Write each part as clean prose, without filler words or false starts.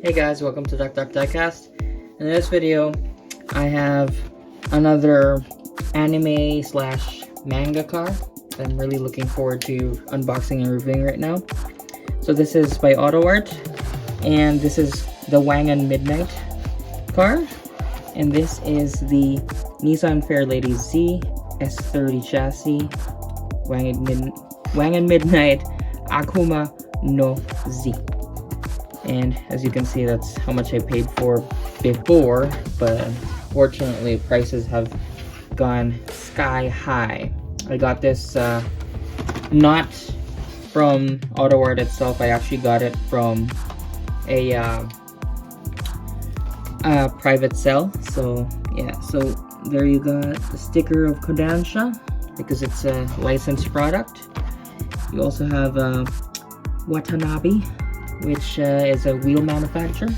Hey guys, welcome to Diecast. In this video, I have another anime slash manga car that I'm really looking forward to unboxing and reviewing right now. So this is by Autoart, and this is the Wangan Midnight car, and this is the Nissan Fairlady Z S30 chassis Wangan Midnight Akuma no Z. And as you can see, that's how much I paid for before, but unfortunately prices have gone sky high. I got this not from Autoart itself. I actually got it from a private sale. So yeah, so there you got the sticker of Kodansha because it's a licensed product. You also have Watanabe, which is a wheel manufacturer.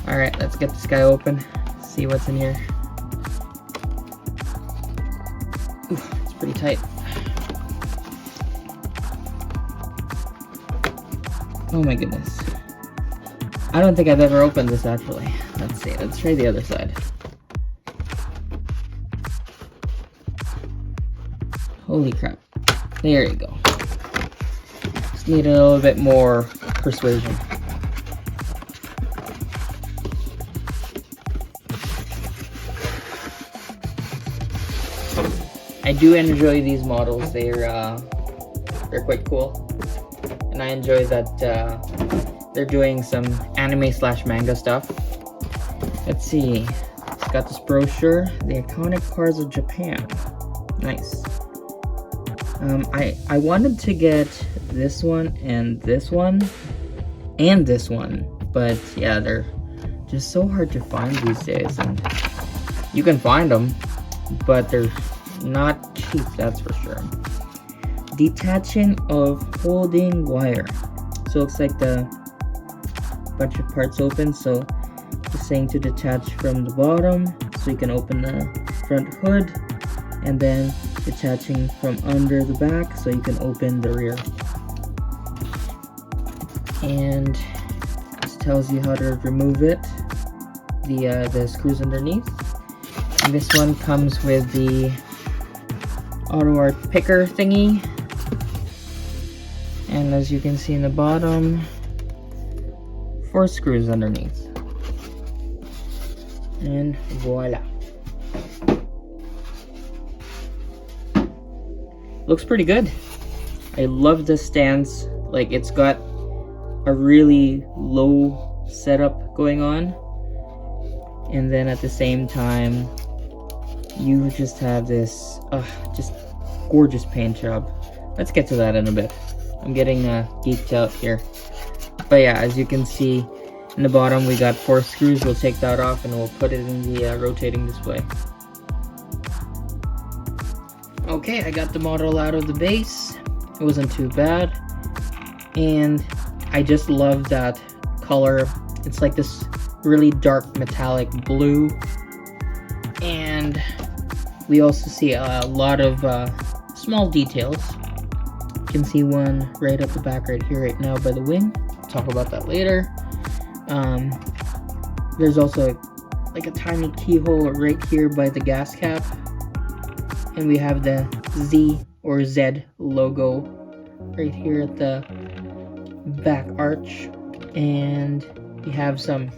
Alright, let's get this guy open, see what's in here. Ooh, it's pretty tight. Oh my goodness. I don't think I've ever opened this actually. Let's see, let's try the other side. Holy crap. There you go. Just need a little bit more persuasion. I do enjoy these models. They're quite cool, and I enjoy that they're doing some anime slash manga stuff. Let's see. It's got this brochure, the iconic cars of Japan. Nice. I wanted to get this one and this one and this one, but yeah, they're just so hard to find these days, and you can find them, but they're not cheap, that's for sure. Detaching of holding wire. So it looks like the bunch of parts open, so it's saying to detach from the bottom, so you can open the front hood, and then detaching from under the back so you can open the rear. And this tells you how to remove it, the screws underneath. And this one comes with the Autoart picker thingy, and as you can see in the bottom, 4 screws underneath, and voila. Looks pretty good. I love the stance. Like, it's got a really low setup going on, and then at the same time you just have this just gorgeous paint job. Let's get to that in a bit. I'm getting geeked out here, but yeah, as you can see in the bottom, we got 4 screws. We'll take that off and we'll put it in the rotating display. Okay, I got the model out of the base. It wasn't too bad, and I just love that color. It's like this really dark metallic blue, and we also see a lot of small details. You can see one right at the back right here right now by the wing. I'll talk about that later. There's also like a tiny keyhole right here by the gas cap. And we have the Z or Z logo right here at the back arch. And we have some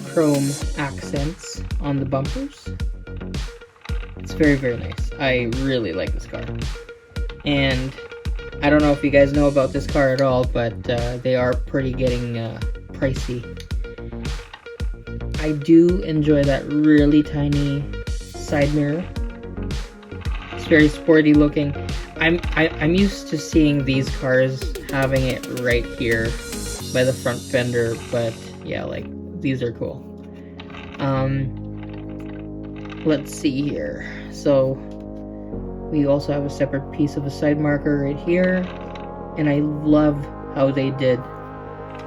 chrome accents on the bumpers. It's very, very nice. I really like this car. And I don't know if you guys know about this car at all, but they are pretty getting pricey. I do enjoy that really tiny side mirror. It's very sporty looking. I'm used to seeing these cars having it right here by the front fender, but yeah, like, these are cool. Let's see here. So we also have a separate piece of a side marker right here, and I love how they did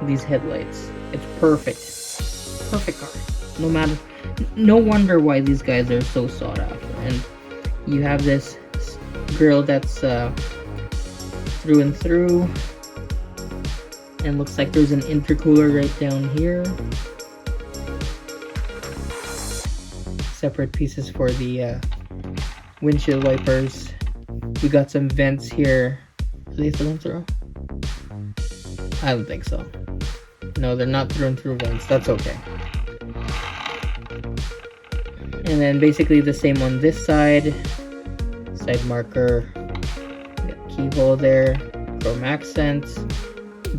these headlights. It's perfect. Perfect car. No wonder why these guys are so sought after. And you have this grille that's through and through. And looks like there's an intercooler right down here. Separate pieces for the windshield wipers. We got some vents here. Are they through and through? I don't think so. No, they're not through and through vents. That's okay. And then basically the same on this side. Side marker. Got keyhole there. Chrome accents.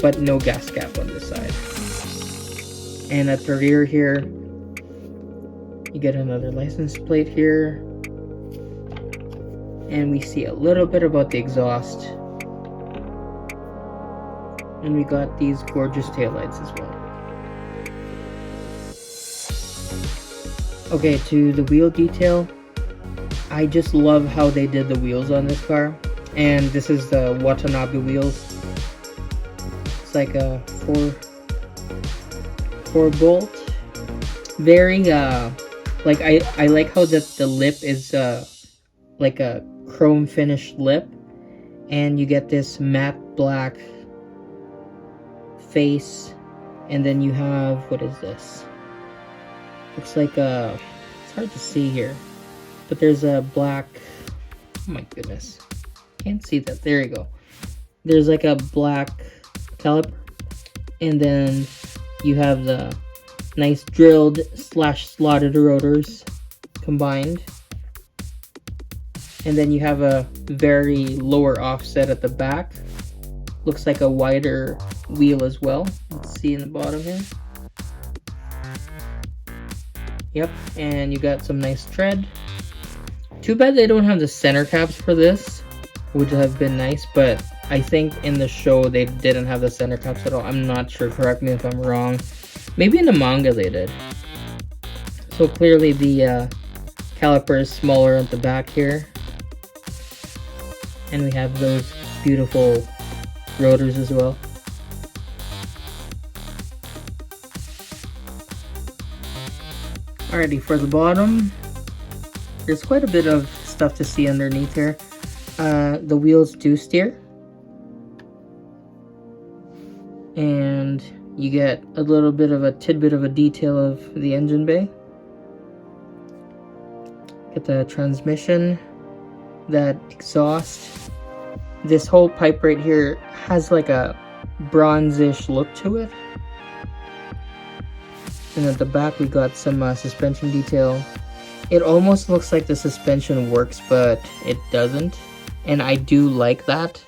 But no gas cap on this side. And at the rear here, you get another license plate here. And we see a little bit about the exhaust. And we got these gorgeous taillights as well. Okay, to the wheel detail. I just love how they did the wheels on this car. And this is the Watanabe wheels. It's like a 4 bolt. Very like I like how the lip is like a chrome finished lip, and you get this matte black face, and then you have, what is this? Looks like it's hard to see here, but there's a black, oh my goodness, can't see that. There you go. There's like a black caliper, and then you have the nice drilled / slotted rotors combined. And then you have a very lower offset at the back. Looks like a wider wheel as well. Let's see in the bottom here. Yep, and you got some nice tread. Too bad they don't have the center caps for this. Would have been nice, but I think in the show they didn't have the center caps at all. I'm not sure, correct me if I'm wrong. Maybe in the manga they did. So clearly the caliper is smaller at the back here. And we have those beautiful rotors as well. Alrighty, for the bottom, there's quite a bit of stuff to see underneath here. The wheels do steer. And you get a little bit of a tidbit of a detail of the engine bay. Get the transmission, that exhaust. This whole pipe right here has like a bronzish look to it. And at the back we got some suspension detail. It almost looks like the suspension works, but it doesn't. And I do like that.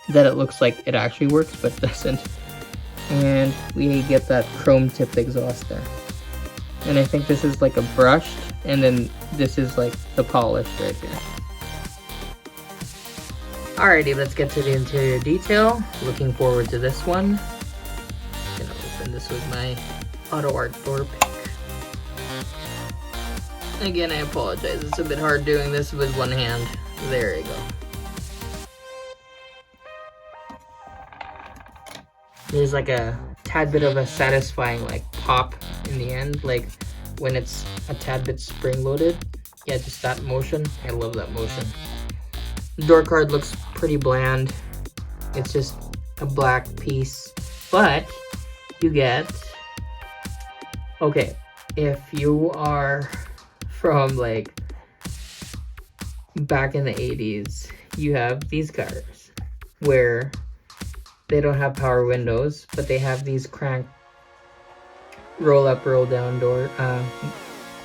That it looks like it actually works, but doesn't. And we get that chrome tipped exhaust there. And I think this is like a brushed, and then this is like the polished right here. Alrighty, let's get to the interior detail. Looking forward to this one. I'm gonna open this with my Autoart door pick. Again, I apologize. It's a bit hard doing this with one hand. There you go. There's like a tad bit of a satisfying like pop in the end, like when it's a tad bit spring-loaded. Yeah, just that motion. I love that motion. The door card looks pretty bland. It's just a black piece, but you get, okay, if you are from like back in the 80s, you have these cars where they don't have power windows, but they have these crank roll up, roll down door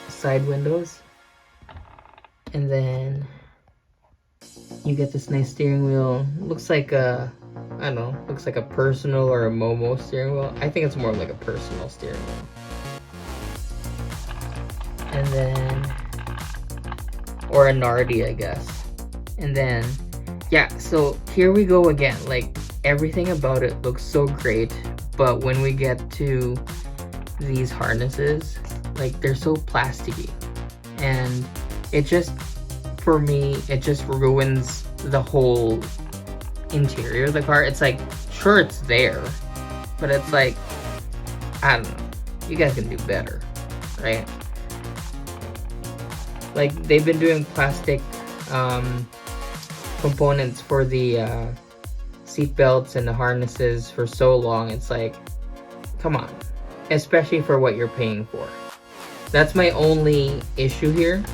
side windows. And then you get this nice steering wheel. Looks like a, I don't know, looks like a personal or a Momo steering wheel. I think it's more like a personal steering wheel. And then, or a Nardi, I guess. And then, yeah, so here we go again. Like, everything about it looks so great, but when we get to these harnesses, like, they're so plasticky. And it just, for me, it just ruins the whole interior of the car. It's like, sure, it's there, but it's like, I don't know, you guys can do better, right? Like, they've been doing plastic components for the seat belts and the harnesses for so long. It's like, come on, especially for what you're paying for. That's my only issue here.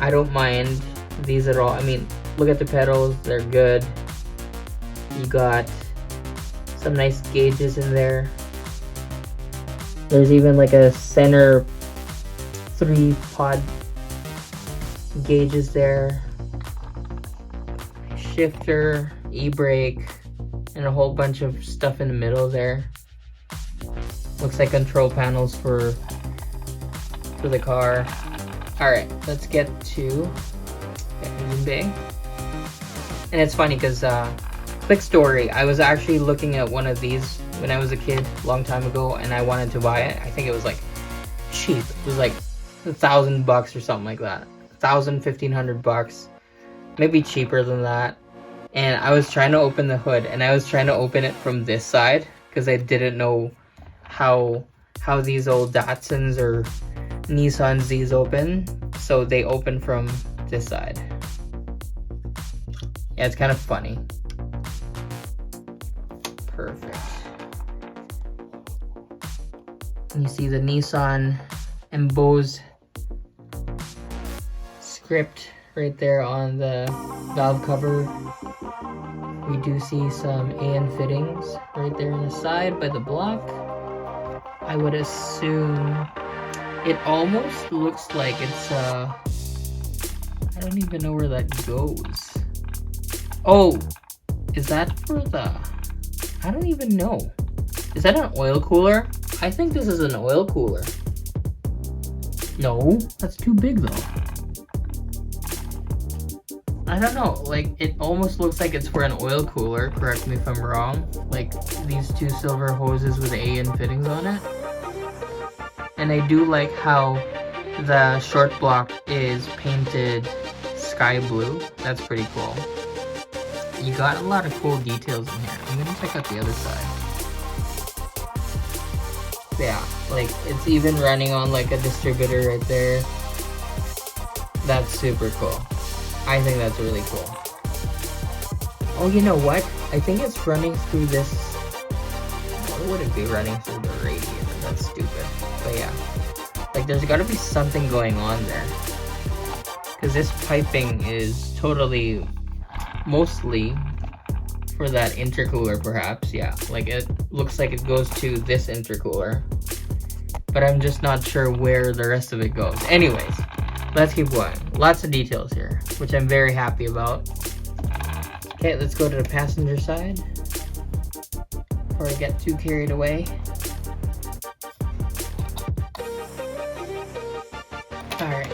I don't mind these at all. I mean, look at the pedals, they're good. You got some nice gauges in there. There's even like a center 3-pod gauges there. Shifter, e-brake, and a whole bunch of stuff in the middle there. Looks like control panels for the car. Alright, let's get to engine bay. And it's funny because, quick story, I was actually looking at one of these when I was a kid, a long time ago, and I wanted to buy it. I think it was like cheap. It was like $1,000 or something like that. $1,500, maybe cheaper than that. And I was trying to open the hood, and I was trying to open it from this side because I didn't know how these old Datsuns or Nissan Z's open. So they open from this side. Yeah, it's kind of funny. Perfect. And you see the Nissan embossed script right there on the valve cover. We do see some AN fittings right there on the side by the block. I would assume it almost looks like it's I don't even know where that goes. Oh, is that for the, I don't even know. Is that an oil cooler? I think this is an oil cooler. No, that's too big though. I don't know, like it almost looks like it's for an oil cooler, correct me if I'm wrong. Like these two silver hoses with AN fittings on it. And I do like how the short block is painted sky blue. That's pretty cool. You got a lot of cool details in here. I'm gonna check out the other side. Yeah, like it's even running on like a distributor right there. That's super cool. I think that's really cool. Oh, you know what? I think it's running through this. Why would it be running through the radiator? That's stupid. But yeah, like there's gotta be something going on there. Because this piping is totally, mostly for that intercooler perhaps. Yeah, like it looks like it goes to this intercooler. But I'm just not sure where the rest of it goes. Anyways, let's keep going. Lots of details here, which I'm very happy about. Okay, let's go to the passenger side before I get too carried away. Alright.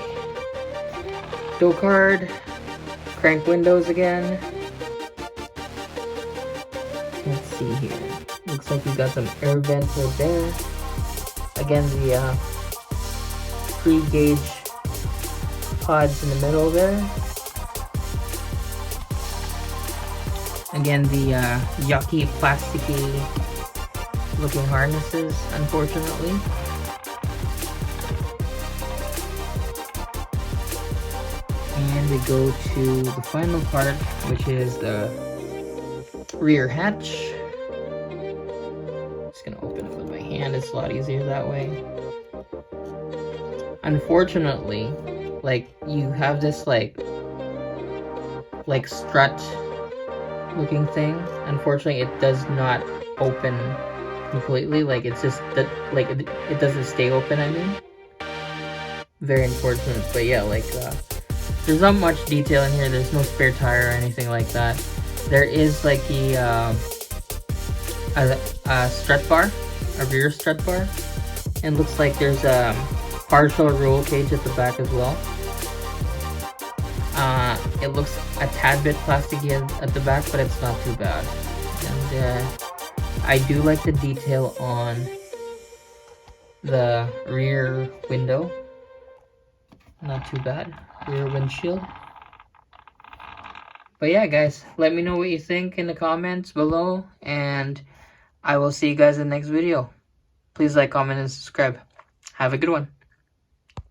Door card. Crank windows again. Let's see here. Looks like we got some air vents right there. Again, the pre-gauge pods in the middle there. Again, the yucky, plasticky looking harnesses, unfortunately. And we go to the final part, which is the rear hatch. Just gonna open it with my hand, it's a lot easier that way. Unfortunately, like you have this like strut looking thing. Unfortunately, it does not open completely. Like it's just that, like it doesn't stay open. I mean, very unfortunate. But yeah, like there's not much detail in here. There's no spare tire or anything like that. There is like a strut bar, a rear strut bar, and looks like there's a partial roll cage at the back as well. It looks a tad bit plasticky at the back, but it's not too bad. And I do like the detail on the rear window. Not too bad. Rear windshield. But yeah, guys, let me know what you think in the comments below, and I will see you guys in the next video. Please like, comment, and subscribe. Have a good one.